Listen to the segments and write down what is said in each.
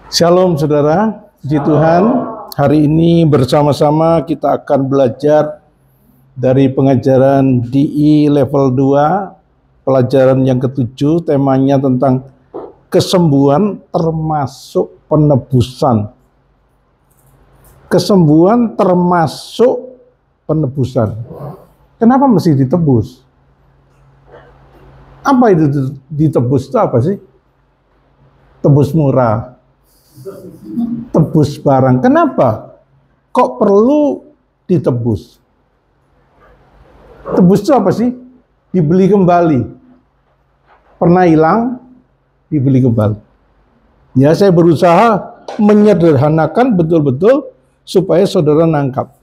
Shalom saudara, puji Tuhan. Hari ini bersama-sama kita akan belajar dari pengajaran DI level 2, pelajaran yang ke-7, temanya tentang kesembuhan termasuk penebusan. Kesembuhan termasuk penebusan. Kenapa mesti ditebus? Apa itu ditebus itu apa sih? Tebus murah. Tebus barang. Kenapa? Kok perlu ditebus? Tebus itu apa sih? Dibeli kembali. Pernah hilang, dibeli kembali. Ya, saya berusaha menyederhanakan betul-betul supaya saudara nangkap.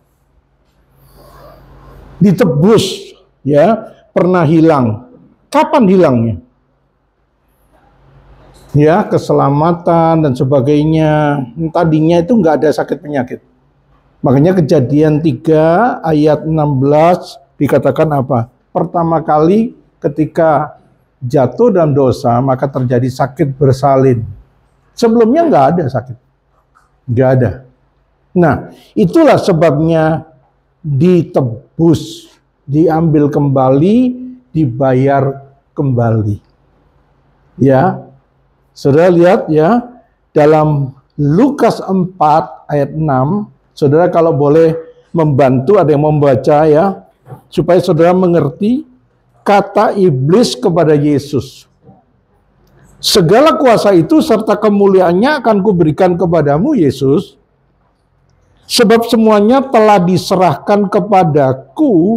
Ditebus, ya, pernah hilang. Kapan hilangnya? Ya, keselamatan dan sebagainya. Tadinya itu nggak ada sakit penyakit. Makanya Kejadian 3 ayat 16 dikatakan apa? Pertama kali ketika jatuh dalam dosa, maka terjadi sakit bersalin. Sebelumnya nggak ada sakit. Nggak ada. Nah, itulah sebabnya ditebus, diambil kembali, dibayar kembali. Ya, saudara lihat ya, dalam Lukas 4 ayat 6, saudara kalau boleh membantu, ada yang membaca ya, supaya saudara mengerti kata iblis kepada Yesus. Segala kuasa itu serta kemuliaannya akan kuberikan kepadamu, Yesus, sebab semuanya telah diserahkan kepadaku,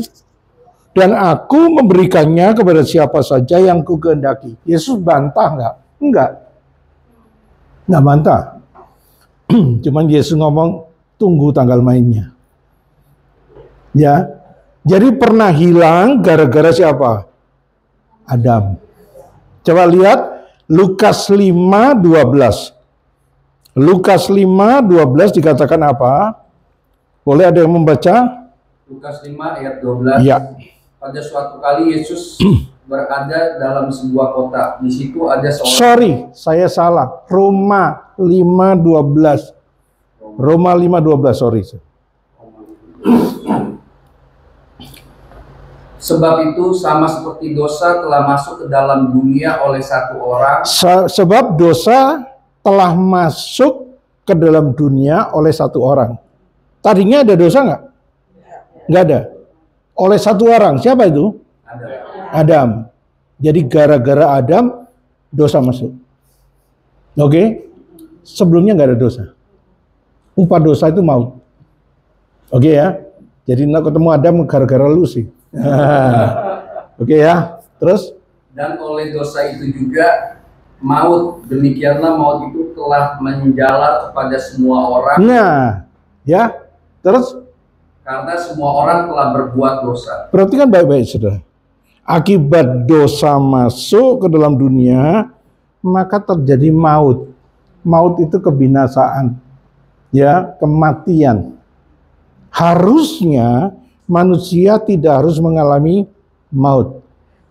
dan aku memberikannya kepada siapa saja yang kukehendaki. Yesus bantah nggak? Enggak. Nggak bantah. Cuman Yesus ngomong, tunggu tanggal mainnya. Ya, jadi pernah hilang gara-gara siapa? Adam. Coba lihat Lukas 5:12. Lukas 5:12 dikatakan apa? Boleh ada yang membaca? Lukas 5 ayat 12. Ya. Pada suatu kali Yesus berada dalam sebuah kota. Di situ ada seorang. Sorry, saya salah. Roma 5:12. Roma 5:12, sorry. Sebab itu sama seperti dosa telah masuk ke dalam dunia oleh satu orang. Sebab dosa telah masuk ke dalam dunia oleh satu orang. Tadinya ada dosa nggak? Nggak ada. Oleh satu orang. Siapa itu? Adam. Jadi gara-gara Adam dosa masuk. Oke? Sebelumnya nggak ada dosa. Upah dosa itu maut. Oke ya? Jadi nak ketemu Adam gara-gara lu sih. Oke ya? Terus? Dan oleh dosa itu juga maut. Demikianlah maut itu telah menjalar kepada semua orang. Nah, ya. Terus? Karena semua orang telah berbuat dosa. Perhatikan baik-baik, saudara. Akibat dosa masuk ke dalam dunia, maka terjadi maut. Maut itu kebinasaan, ya, kematian. Harusnya manusia tidak harus mengalami maut.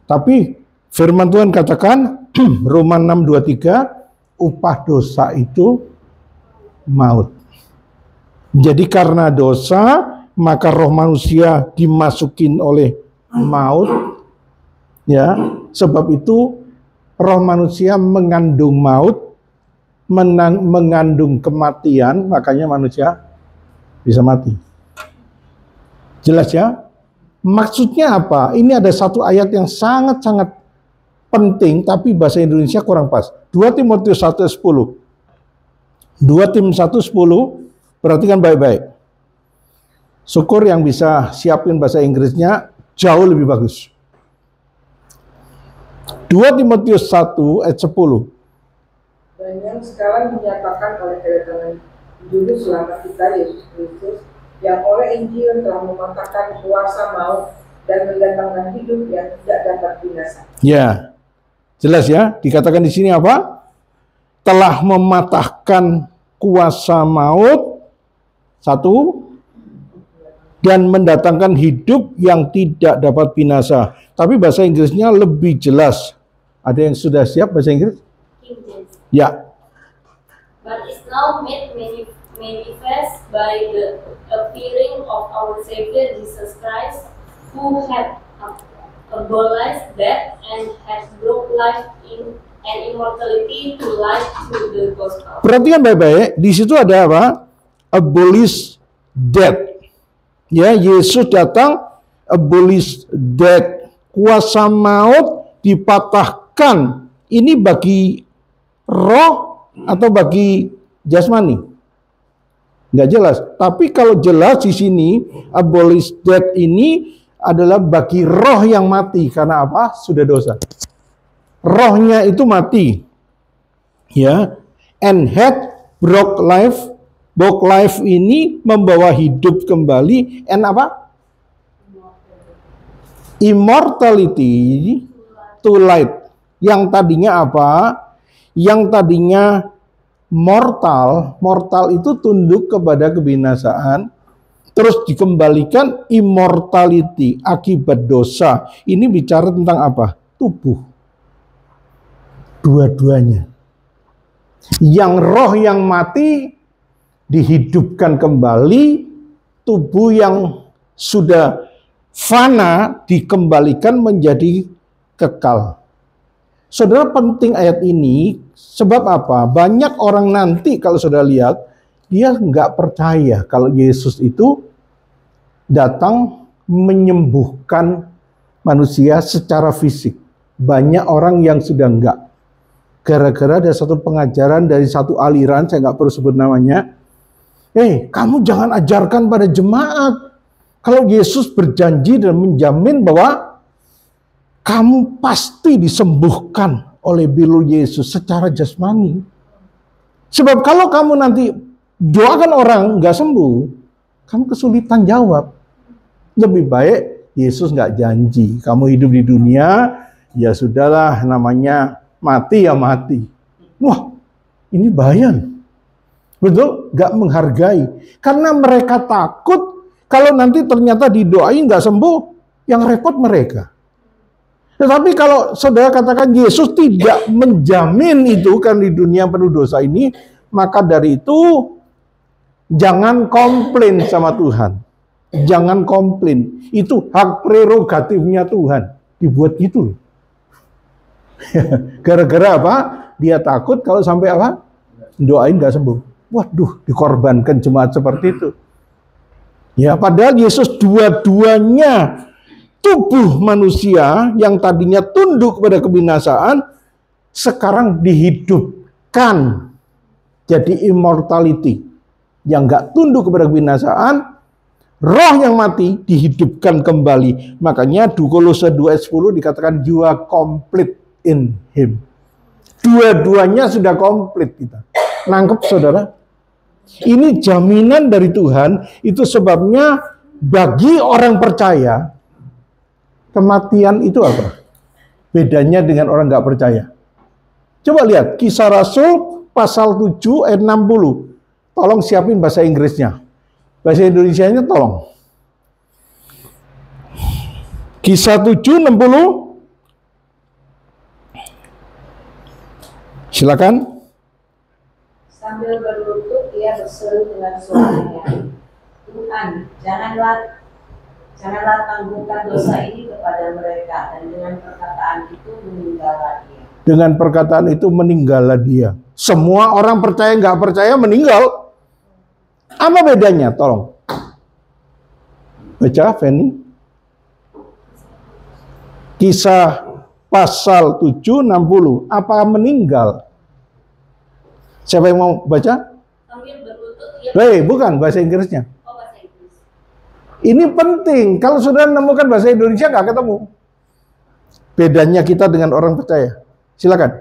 Tapi firman Tuhan katakan, Roma 6:23, upah dosa itu maut. Jadi karena dosa, maka roh manusia dimasukin oleh maut, ya. Sebab itu roh manusia mengandung maut, mengandung kematian, makanya manusia bisa mati. Jelas ya? Maksudnya apa? Ini ada satu ayat yang sangat-sangat penting, tapi bahasa Indonesia kurang pas. 2 Timotius 1:10. 2 Tim 1:10, perhatikan baik-baik. Syukur yang bisa siapin bahasa Inggrisnya jauh lebih bagus. 2 Timotius 1 ayat 10. Dan yang sekarang dinyatakan oleh kedatangan Juru Selamat kita Yesus Kristus, yang oleh Injil telah mematahkan kuasa maut dan mendatangkan hidup yang tidak dapat binasa. Ya, jelas ya. Dikatakan di sini apa? Telah mematahkan kuasa maut, satu, dan mendatangkan hidup yang tidak dapat binasa. Tapi bahasa Inggrisnya lebih jelas. Ada yang sudah siap bahasa Inggris? Ya. but is now made manifest by the appearing of our Savior Jesus Christ, who had abolished death and has brought life in and immortality to life through the gospel. Perhatikan baik-baik, di situ ada apa? Abolish death. Ya, Yesus datang abolish death. Kuasa maut dipatahkan. Ini bagi roh atau bagi jasmani? Nggak jelas. Tapi kalau jelas di sini abolish death ini adalah bagi roh yang mati karena apa? Sudah dosa. Rohnya itu mati. Ya. And had broke life. Broke life ini membawa hidup kembali. And apa? Immortality to light. Yang tadinya apa? Yang tadinya mortal. Mortal itu tunduk kepada kebinasaan. Terus dikembalikan immortality akibat dosa. Ini bicara tentang apa? Tubuh. Dua-duanya. Yang roh yang mati dihidupkan kembali, tubuh yang sudah fana dikembalikan menjadi kekal. Saudara, penting ayat ini, sebab apa? Banyak orang nanti kalau saudara lihat, dia nggak percaya kalau Yesus itu datang menyembuhkan manusia secara fisik. Banyak orang yang sudah enggak. Gara-gara ada satu pengajaran dari satu aliran, saya nggak perlu sebut namanya. Kamu jangan ajarkan pada jemaat kalau Yesus berjanji dan menjamin bahwa kamu pasti disembuhkan oleh bilu Yesus secara jasmani. Sebab kalau kamu nanti doakan orang nggak sembuh, kamu kesulitan jawab. Lebih baik Yesus nggak janji. Kamu hidup di dunia, ya sudahlah, namanya mati ya mati. Wah, ini bahaya. Betul? Nggak menghargai. Karena mereka takut kalau nanti ternyata didoain nggak sembuh, yang repot mereka. Tetapi kalau saudara katakan Yesus tidak menjamin itu kan di dunia penuh dosa ini, maka dari itu jangan komplain sama Tuhan. Jangan komplain. Itu hak prerogatifnya Tuhan. Dibuat gitu. Gara-gara apa? Dia takut kalau sampai apa? Doain nggak sembuh. Waduh, dikorbankan jemaat seperti itu. Ya, padahal Yesus dua-duanya tubuh manusia yang tadinya tunduk kepada kebinasaan, sekarang dihidupkan jadi immortality. Yang nggak tunduk kepada kebinasaan, roh yang mati dihidupkan kembali. Makanya di Kolose 2 ayat 10 dikatakan you are complete in him. Dua-duanya sudah komplit kita. Nangkep saudara? Ini jaminan dari Tuhan. Itu sebabnya bagi orang percaya, kematian itu apa? Bedanya dengan orang nggak percaya. Coba lihat Kisah Rasul pasal 7 ayat 60. Tolong siapin bahasa Inggrisnya. Bahasa Indonesianya tolong. Kisah 7 60. Silakan. Sambil berlutut ia berseru dengan suaranya, Tuhan, janganlah tangguhkan dosa ini kepada mereka, dan dengan perkataan itu meninggallah dia. Dengan perkataan itu meninggallah dia. Semua orang percaya nggak percaya meninggal. Apa bedanya? Tolong. Baca, Feni. Kisah pasal 7 60. Apa meninggal? Siapa yang mau baca? Sambil berlutut Bukan bahasa Inggrisnya. bahasa Inggris. Ini penting. Kalau sudah menemukan bahasa Indonesia nggak ketemu. Bedanya kita dengan orang percaya. Silakan.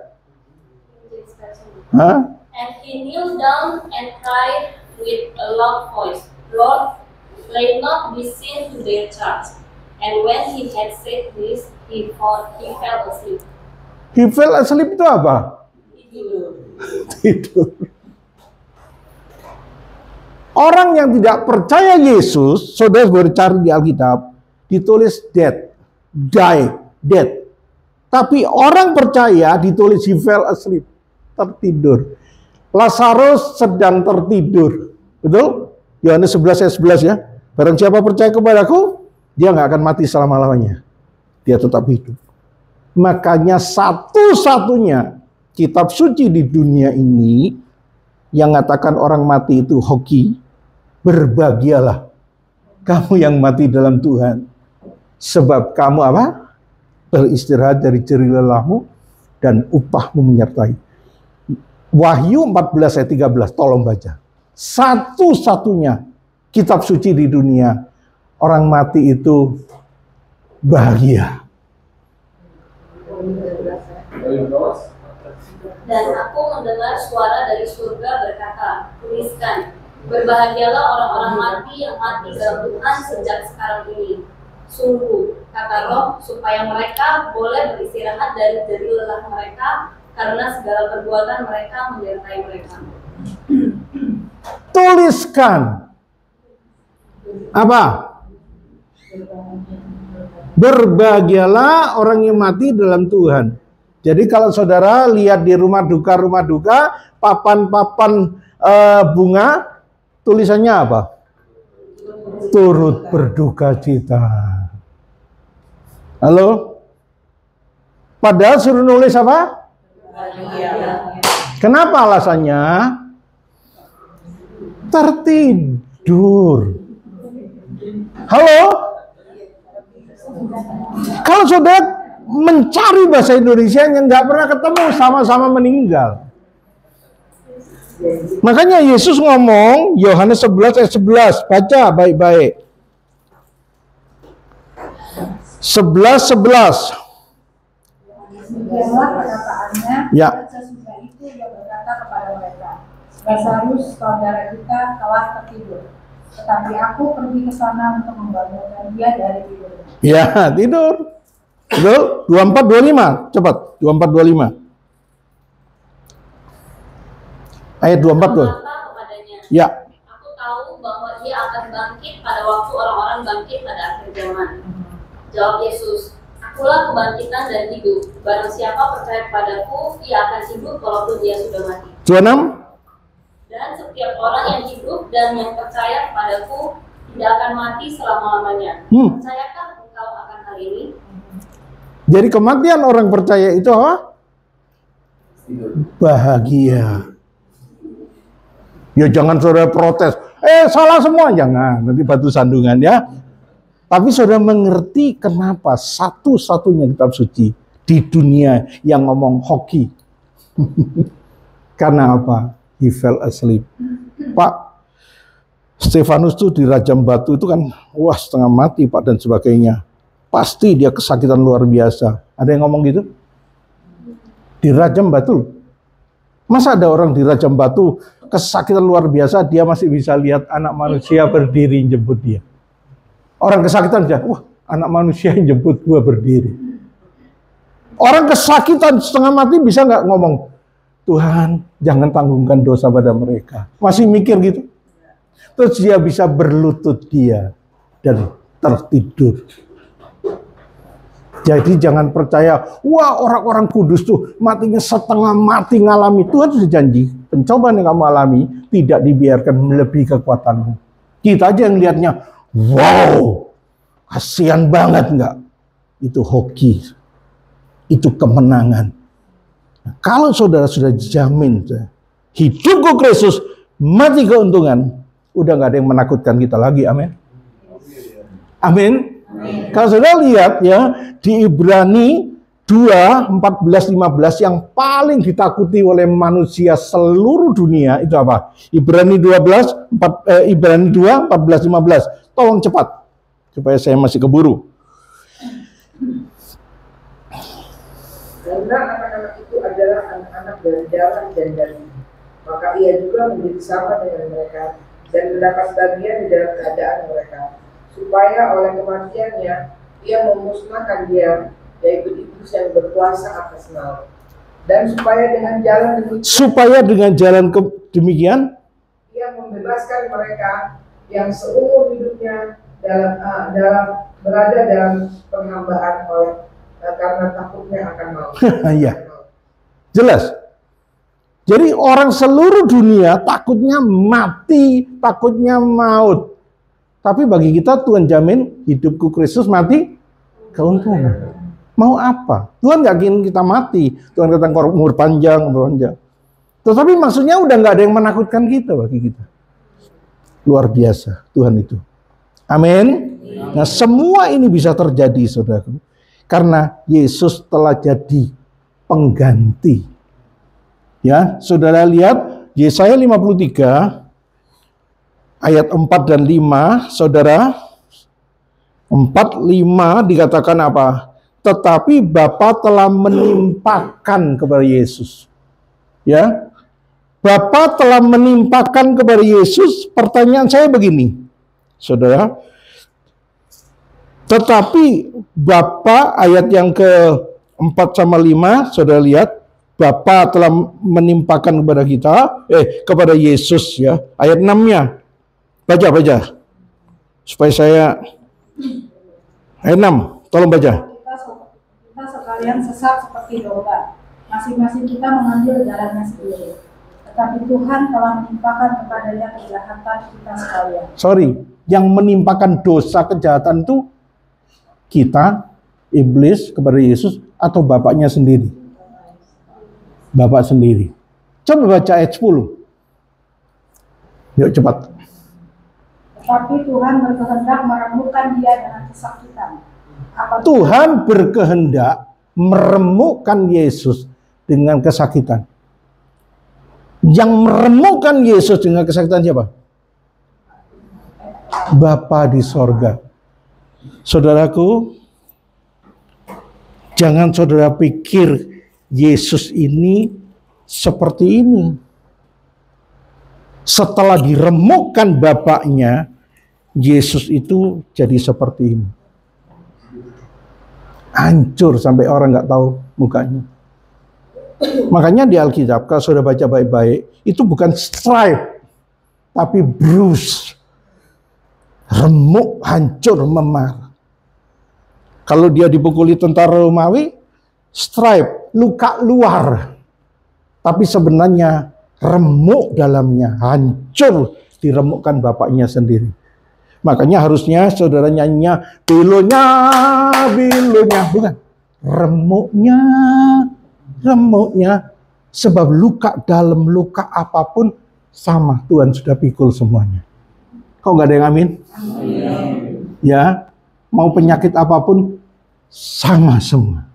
Hah? And he kneeled down and cried with a loud voice, Lord, let not be sin to their charge. And when he had said this, he fell asleep. He fell asleep itu apa? Tidur. Orang yang tidak percaya Yesus, saudara boleh cari di Alkitab, ditulis dead, die, dead. Tapi orang percaya ditulis he fell asleep, tertidur. Lazarus sedang tertidur. Betul? Yohanes 11 ayat 11 ya. Barang siapa percaya kepadaku, dia nggak akan mati selama-lamanya. Dia tetap hidup. Makanya satu-satunya kitab suci di dunia ini yang mengatakan orang mati itu hoki. Berbahagialah kamu yang mati dalam Tuhan. Sebab kamu apa? Beristirahat dari jerih lelahmu dan upahmu menyertai. Wahyu 14 ayat 13, tolong baca. Satu-satunya kitab suci di dunia, orang mati itu bahagia. Dan aku mendengar suara dari surga berkata, tuliskan, berbahagialah orang-orang mati yang mati dalam Tuhan sejak sekarang ini. Sungguh, kata Roh, supaya mereka boleh beristirahat dari jerih lelah mereka, karena segala perbuatan mereka menyertai mereka. Tuliskan. Apa? Berbahagialah orang yang mati dalam Tuhan. Jadi kalau saudara lihat di rumah duka, papan-papan bunga, tulisannya apa? Turut berduka cita. Halo? Padahal suruh nulis apa? Kenapa alasannya? Tertidur. Halo? Kalau saudara mencari bahasa Indonesia yang nggak pernah ketemu, sama-sama meninggal. Makanya Yesus ngomong, Yohanes 11 ayat 11, baca baik-baik. 11. Demikianlah perkataannya, Ya. dan sesudah itu ia berkata kepada mereka, Lazarus, saudara kita, telah tertidur. Tetapi aku pergi ke sana untuk membangunkan dia dari tidurnya. Ya, tidur. Betul? 24-25, cepat. 24-25. Ayat 24 tuh. Berkata kepadanya, Ya. aku tahu bahwa ia akan bangkit pada waktu orang-orang bangkit pada akhir zaman. Jawab Yesus, akulah kebangkitan dan hidup. Barang siapa percaya padaku, ia akan hidup walaupun dia sudah mati. 26. Dan setiap orang yang hidup dan yang percaya kepadaku tidak akan mati selama-lamanya. Percayakah engkau akan hal ini? Jadi kematian orang percaya itu apa? Bahagia. Ya jangan saudara protes. Salah semua, jangan. Nanti batu sandungan ya. Tapi saudara mengerti kenapa satu-satunya kitab suci di dunia yang ngomong hoki. Karena apa? He fell asleep. Pak, Stefanus tuh dirajam batu itu kan, wah setengah mati Pak dan sebagainya. Pasti dia kesakitan luar biasa. Ada yang ngomong gitu? Dirajam batu. Masa ada orang dirajam batu, kesakitan luar biasa, dia masih bisa lihat anak manusia berdiri jemput dia. Orang kesakitan dia, wah anak manusia yang jemput gua berdiri. Orang kesakitan setengah mati bisa nggak ngomong, Tuhan jangan tanggungkan dosa pada mereka. Masih mikir gitu. Terus dia bisa berlutut dia dan tertidur. Jadi jangan percaya, wah orang-orang kudus tuh matinya setengah mati ngalami. Tuhan sudah janji, pencobaan yang kamu alami tidak dibiarkan melebihi kekuatanmu. Kita aja yang lihatnya, wow, kasihan banget enggak? Itu hoki, itu kemenangan. Nah, kalau saudara sudah jamin, hidupku Kristus, mati keuntungan, udah nggak ada yang menakutkan kita lagi, amin. Amin. Kalau saudara lihat ya, di Ibrani 2, 14, 15 yang paling ditakuti oleh manusia seluruh dunia itu apa? Ibrani 2, 14, 15. Tolong cepat, supaya saya masih keburu. Karena anak-anak itu adalah anak-anak dari jalan dan dari, maka ia juga menjadi sama dengan mereka dan mendapat bagian di dalam keadaan mereka, supaya oleh kematiannya ia memusnahkan dia, yaitu iblis yang berkuasa atas maut, dan supaya dengan jalan demikian ia membebaskan mereka yang seumur hidupnya berada dalam penghambaan karena takutnya akan maut. Iya, jelas. Jadi orang seluruh dunia takutnya mati, takutnya maut. Tapi bagi kita Tuhan jamin hidupku Kristus, mati keuntungan. Mau apa? Tuhan nggak ingin kita mati. Tuhan kata umur panjang, umur panjang. Tetapi maksudnya udah nggak ada yang menakutkan kita bagi kita. Luar biasa Tuhan itu. Amin. Nah, semua ini bisa terjadi, saudaraku, karena Yesus telah jadi pengganti. Ya, saudara lihat Yesaya 53 ayat 4 dan 5, saudara. 4, 5 dikatakan apa? Tetapi Bapa telah menimpakan kepada Yesus. Ya. Bapa telah menimpakan kepada Yesus. Pertanyaan saya begini, saudara. Tetapi Bapa, ayat yang ke-4 sama 5, saudara lihat. Bapa telah menimpakan kepada kita, kepada Yesus, ya. Ayat 6-nya. Baca. Supaya saya. Ayat 6, tolong baca. Kita sekalian sesat seperti domba. Masing-masing kita mengambil jalannya sendiri. Tetapi Tuhan telah menimpakan kepadanya kejahatan kita sekalian. Sorry, yang menimpakan dosa kejahatan itu kita, iblis, kepada Yesus, atau Bapaknya sendiri? Bapak sendiri. Coba baca ayat 10. Yuk cepat. Tetapi Tuhan berkehendak meremukkan dia dengan kesakitan. Tuhan berkehendak meremukkan Yesus dengan kesakitan. Yang meremukkan Yesus dengan kesakitan siapa? Bapa di sorga. Saudaraku, jangan saudara pikir Yesus ini seperti ini. Setelah diremukkan Bapaknya, Yesus itu jadi seperti ini. Hancur sampai orang nggak tahu mukanya. Makanya di Alkitab, kalau sudah baca baik-baik, itu bukan stripe, tapi bruise. Remuk, hancur, memar. Kalau dia dipukuli tentara Romawi, stripe, luka luar. Tapi sebenarnya remuk dalamnya, hancur, diremukkan Bapaknya sendiri. Makanya harusnya saudara nyanyinya bilonya, bukan remuknya, sebab luka dalam, luka apapun sama, Tuhan sudah pikul semuanya. Kok nggak ada yang amin? Amin. Ya, mau penyakit apapun sama semua.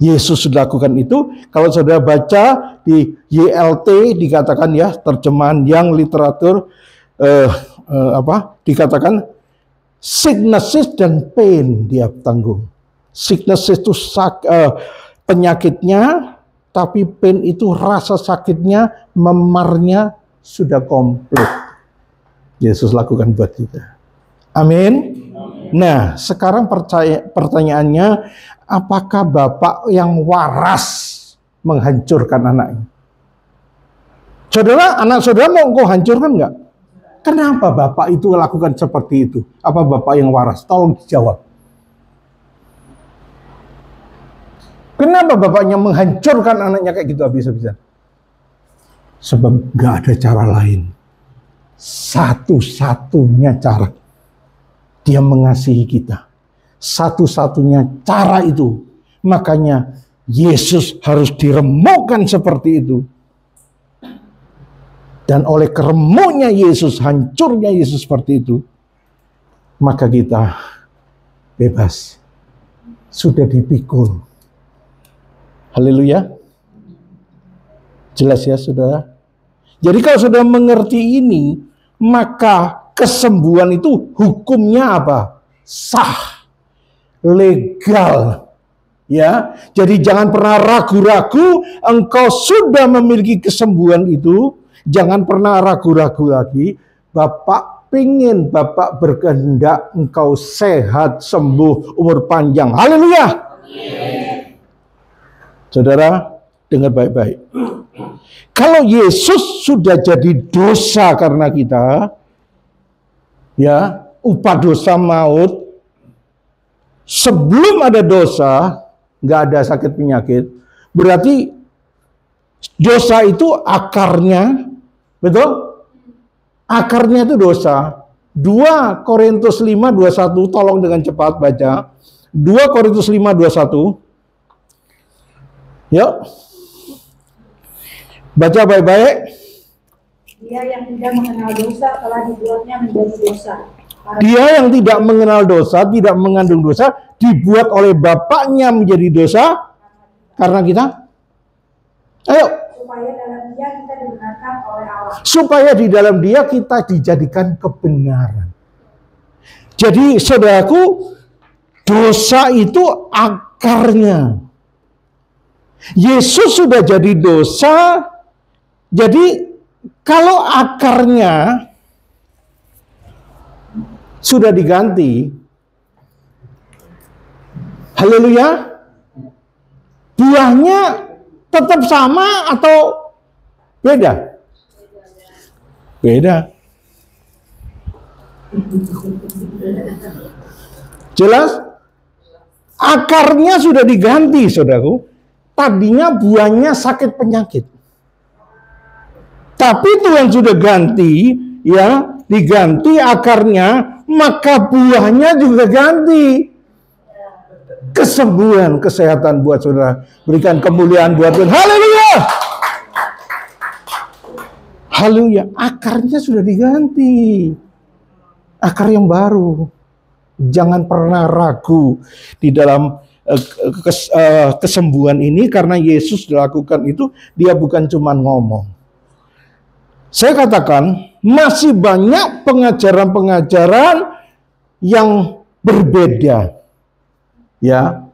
Yesus sudah lakukan itu. Kalau saudara baca di YLT dikatakan, ya, terjemahan yang literatur dikatakan sicknesses dan pain dia tanggung. Sicknesses itu penyakitnya, tapi pain itu rasa sakitnya, memarnya sudah komplit. Yesus lakukan buat kita. Amin. Nah, sekarang pertanyaannya, apakah Bapak yang waras menghancurkan anaknya? Saudara, anak saudara mau engkau hancurkan enggak? Kenapa Bapak itu lakukan seperti itu? Apa Bapak yang waras? Tolong dijawab. Kenapa Bapaknya menghancurkan anaknya kayak gitu habis-habisan? Sebab nggak ada cara lain. Satu-satunya cara dia mengasihi kita. Satu-satunya cara itu. Makanya Yesus harus diremukkan seperti itu. Dan oleh keremuknya Yesus, hancurnya Yesus seperti itu, maka kita bebas. Sudah dipikul. Haleluya. Jelas ya saudara? Jadi kalau saudara mengerti ini, maka kesembuhan itu hukumnya apa? Sah. Legal. Ya. Jadi jangan pernah ragu-ragu, engkau sudah memiliki kesembuhan itu. Jangan pernah ragu-ragu lagi. Bapak pingin, Bapak berkehendak engkau sehat, sembuh, umur panjang. Haleluya. Saudara, dengar baik-baik. Kalau Yesus sudah jadi dosa karena kita, ya, upah dosa maut. Sebelum ada dosa, nggak ada sakit penyakit. Berarti Dosa itu akarnya, betul? Akarnya itu dosa. 2 Korintus 5:21, tolong dengan cepat baca. 2 Korintus 5:21. Yuk. Baca baik-baik. Dia yang tidak mengenal dosa telah dibuatnya menjadi dosa. Dia yang tidak mengenal dosa, tidak mengandung dosa, dibuat oleh Bapaknya menjadi dosa karena kita. Ayo. Supaya dalam Dia kita dibenarkan oleh Allah. Supaya di dalam Dia kita dijadikan kebenaran. Jadi saudaraku, dosa itu akarnya. Yesus sudah jadi dosa. Jadi kalau akarnya sudah diganti, haleluya, buahnya tetap sama atau beda? Beda. Jelas? Akarnya sudah diganti, saudaraku. Tadinya buahnya sakit penyakit. Tapi Tuhan sudah ganti, ya, diganti akarnya, maka buahnya juga ganti. Kesembuhan, kesehatan buat saudara. Berikan kemuliaan buat Tuhan. Haleluya! Haleluya, akarnya sudah diganti. Akar yang baru. Jangan pernah ragu di dalam kesembuhan ini, karena Yesus lakukan itu, dia bukan cuma ngomong. Saya katakan masih banyak pengajaran-pengajaran yang berbeda. Ya.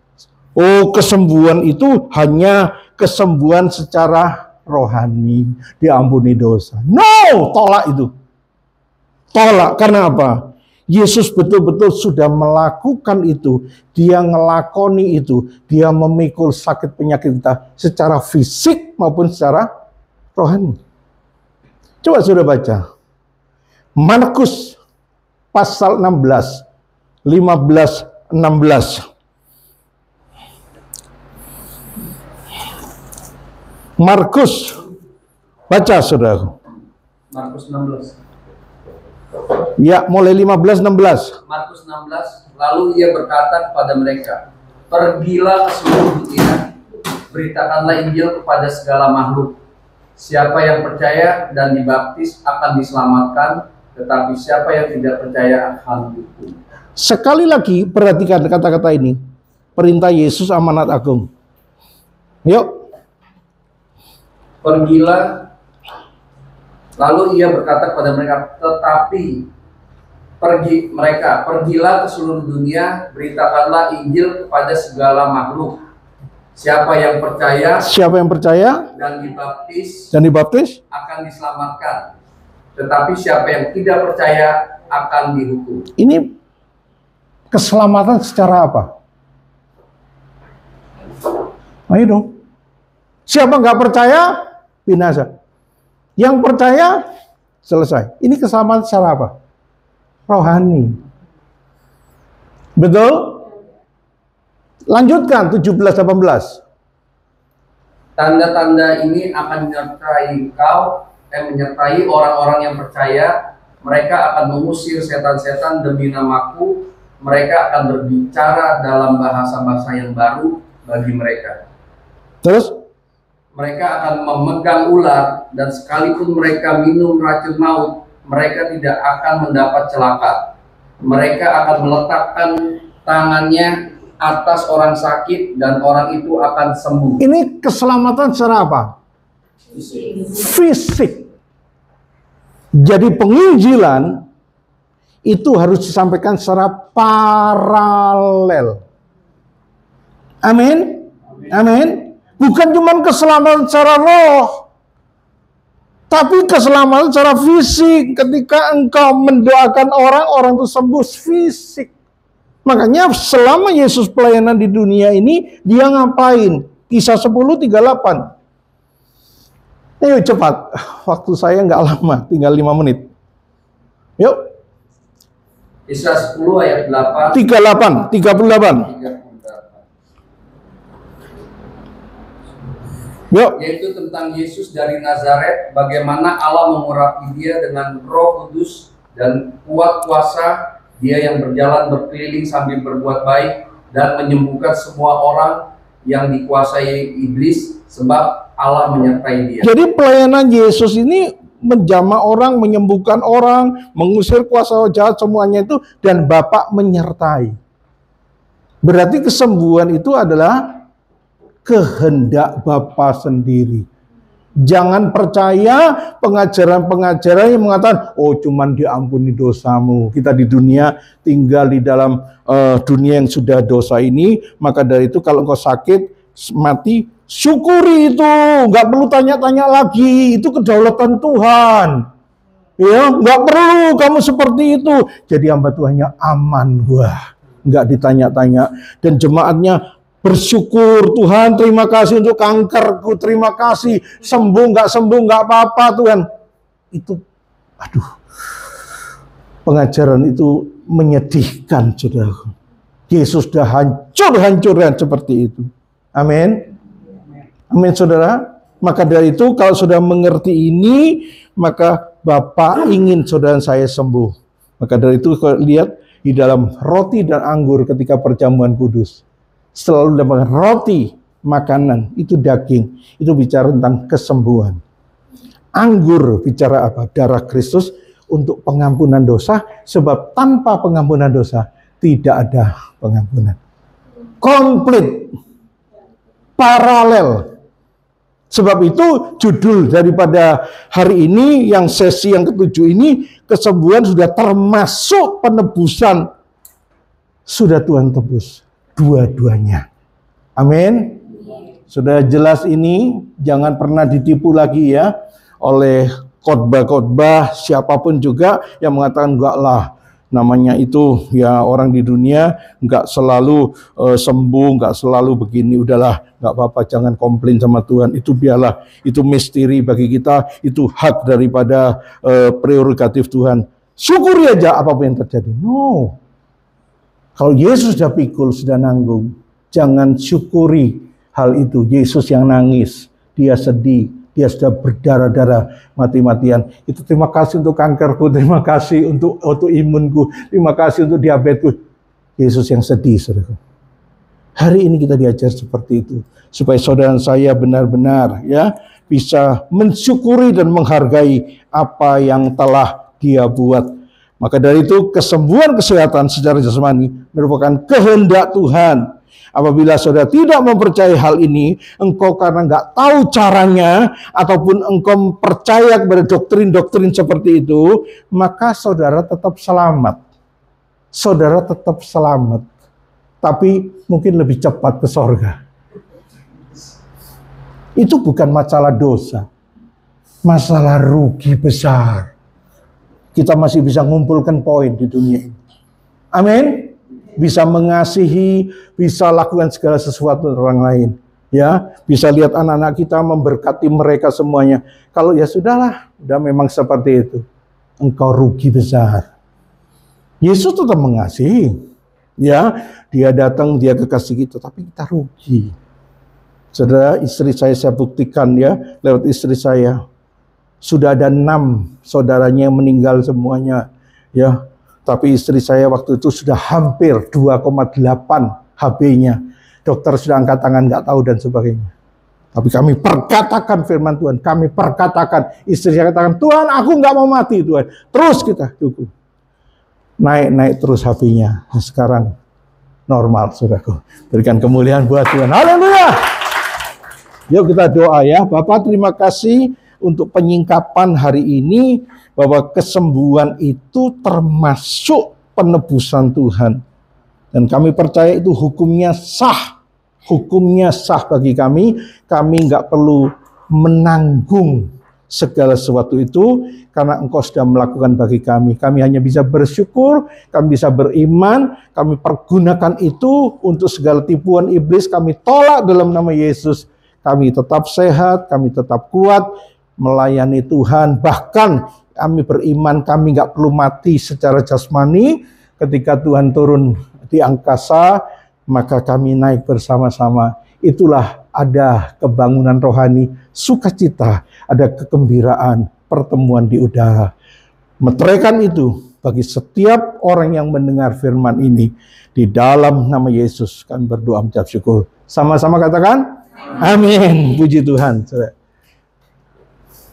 Oh, kesembuhan itu hanya kesembuhan secara rohani, diampuni dosa. No, tolak itu. Tolak, karena apa? Yesus betul-betul sudah melakukan itu. Dia ngelakoni itu. Dia memikul sakit penyakit kita secara fisik maupun secara rohani. Coba sudah baca. Markus pasal 16, 15, 16. Markus, baca saudara. Markus 16. Ya, mulai 15, 16. Markus 16, lalu ia berkata kepada mereka, pergilah ke seluruh dunia, beritakanlah Injil kepada segala makhluk. Siapa yang percaya dan dibaptis akan diselamatkan, tetapi siapa yang tidak percaya akan dihukum. Sekali lagi perhatikan kata-kata ini. Perintah Yesus amanat agung. Yuk. Pergilah, lalu ia berkata kepada mereka, tetapi pergilah ke seluruh dunia, beritakanlah Injil kepada segala makhluk. Siapa yang percaya dan dibaptis akan diselamatkan, tetapi siapa yang tidak percaya akan dihukum. Ini keselamatan secara apa? Ayo dong. Siapa nggak percaya, binasa. Yang percaya, selesai. Ini keselamatan secara apa? Rohani. Betul? Lanjutkan 17-18. Tanda-tanda ini akan menyertai orang-orang yang percaya. Mereka akan mengusir setan-setan demi namaku. Mereka akan berbicara dalam bahasa-bahasa yang baru bagi mereka. Terus? Mereka akan memegang ular, dan sekalipun mereka minum racun maut, mereka tidak akan mendapat celaka. Mereka akan meletakkan tangannya atas orang sakit dan orang itu akan sembuh. Ini keselamatan secara apa? Fisik. Jadi penginjilan itu harus disampaikan secara paralel. Amin. Amin. Bukan cuma keselamatan secara roh, tapi keselamatan secara fisik. Ketika engkau mendoakan orang itu sembuh fisik. Makanya selama Yesus pelayanan di dunia ini, dia ngapain? Kisah 10:38. Ayo cepat, waktu saya nggak lama, tinggal 5 menit. Yuk. Kisah 10 ayat 8. 38. Yuk. Yaitu tentang Yesus dari Nazaret, bagaimana Allah mengurapi dia dengan Roh Kudus dan kuat kuasa, dia yang berjalan berkeliling sambil berbuat baik dan menyembuhkan semua orang yang dikuasai iblis, sebab Allah menyertai dia. Jadi pelayanan Yesus ini menjamah orang, menyembuhkan orang, mengusir kuasa jahat semuanya itu, dan Bapa menyertai. Berarti kesembuhan itu adalah kehendak Bapa sendiri. Jangan percaya pengajaran-pengajaran yang mengatakan, oh cuman diampuni dosamu. Kita di dunia tinggal di dalam dunia yang sudah dosa ini, maka dari itu kalau engkau sakit, mati, syukuri itu. Nggak perlu tanya-tanya lagi, itu kedaulatan Tuhan. Ya, nggak perlu kamu seperti itu. Jadi hamba Tuhannya aman, wah, nggak ditanya-tanya. Dan jemaatnya bersyukur, Tuhan terima kasih untuk kankerku, terima kasih, sembuh nggak apa-apa Tuhan. Itu, aduh, pengajaran itu menyedihkan, saudara. Yesus sudah hancur-hancuran seperti itu. Amin. Amin, saudara. Maka dari itu kalau sudah mengerti ini, maka Bapa ingin saudara saya sembuh. Maka dari itu lihat di dalam roti dan anggur ketika perjamuan kudus. Selalu dalam roti, makanan, itu daging. Itu bicara tentang kesembuhan. Anggur bicara apa? Darah Kristus untuk pengampunan dosa. Sebab tanpa pengampunan dosa, tidak ada pengampunan. Komplit. Paralel. Sebab itu judul daripada hari ini, yang sesi yang ke-7 ini, kesembuhan sudah termasuk penebusan. Sudah Tuhan tebus. Dua-duanya. Amin. Sudah jelas ini, jangan pernah ditipu lagi ya oleh khotbah-khotbah siapapun juga yang mengatakan enggak lah, namanya itu ya orang di dunia enggak selalu sembuh, enggak selalu begini, udahlah enggak apa-apa, jangan komplain sama Tuhan, itu biarlah, itu misteri bagi kita, itu hak daripada prerogatif Tuhan. Syukuri aja apapun yang terjadi. No. Kalau Yesus sudah pikul, sudah nanggung, jangan syukuri hal itu. Yesus yang nangis, dia sedih, dia sudah berdarah-darah, mati-matian. Itu terima kasih untuk kankerku, terima kasih untuk autoimunku, terima kasih untuk diabetesku. Yesus yang sedih, saudara. Hari ini kita diajar seperti itu, supaya saudara saya benar-benar ya bisa mensyukuri dan menghargai apa yang telah dia buat. Maka dari itu kesembuhan kesehatan secara jasmani merupakan kehendak Tuhan. Apabila saudara tidak mempercayai hal ini, engkau karena nggak tahu caranya, ataupun engkau percaya kepada doktrin-doktrin seperti itu, maka saudara tetap selamat. Saudara tetap selamat. Tapi mungkin lebih cepat ke sorga. Itu bukan masalah dosa. Masalah rugi besar. Kita masih bisa ngumpulkan poin di dunia ini. Amin. Bisa mengasihi, bisa lakukan segala sesuatu orang lain. Ya, bisa lihat anak-anak kita, memberkati mereka semuanya. Kalau ya sudahlah, udah memang seperti itu. Engkau rugi besar. Yesus tetap mengasihi. Ya, dia datang, dia kekasih kita, tapi kita rugi. Saudara, istri saya buktikan ya, lewat istri saya. Sudah ada 6 saudaranya yang meninggal semuanya, ya. Tapi istri saya waktu itu sudah hampir 2,8 HB-nya. Dokter sudah angkat tangan, nggak tahu dan sebagainya. Tapi kami perkatakan firman Tuhan, kami perkatakan, istri saya katakan, Tuhan aku nggak mau mati Tuhan. Terus kita dukung. Naik terus HB-nya. Nah, sekarang normal, saudaraku. Berikan kemuliaan buat Tuhan. Haleluya. Yuk kita doa ya. Bapak terima kasih untuk penyingkapan hari ini, bahwa kesembuhan itu termasuk penebusan Tuhan. Dan kami percaya itu hukumnya sah. Hukumnya sah bagi kami. Kami nggak perlu menanggung segala sesuatu itu, karena Engkau sudah melakukan bagi kami. Kami hanya bisa bersyukur, kami bisa beriman, kami pergunakan itu untuk segala tipuan iblis, kami tolak dalam nama Yesus. Kami tetap sehat, kami tetap kuat, melayani Tuhan. Bahkan kami beriman, kami nggak perlu mati secara jasmani. Ketika Tuhan turun di angkasa, maka kami naik bersama-sama. Itulah ada kebangunan rohani, sukacita, ada kegembiraan, pertemuan di udara. Meteraikan itu bagi setiap orang yang mendengar firman ini. Di dalam nama Yesus kami berdoa mengucap syukur. Sama-sama katakan, amin. Puji Tuhan.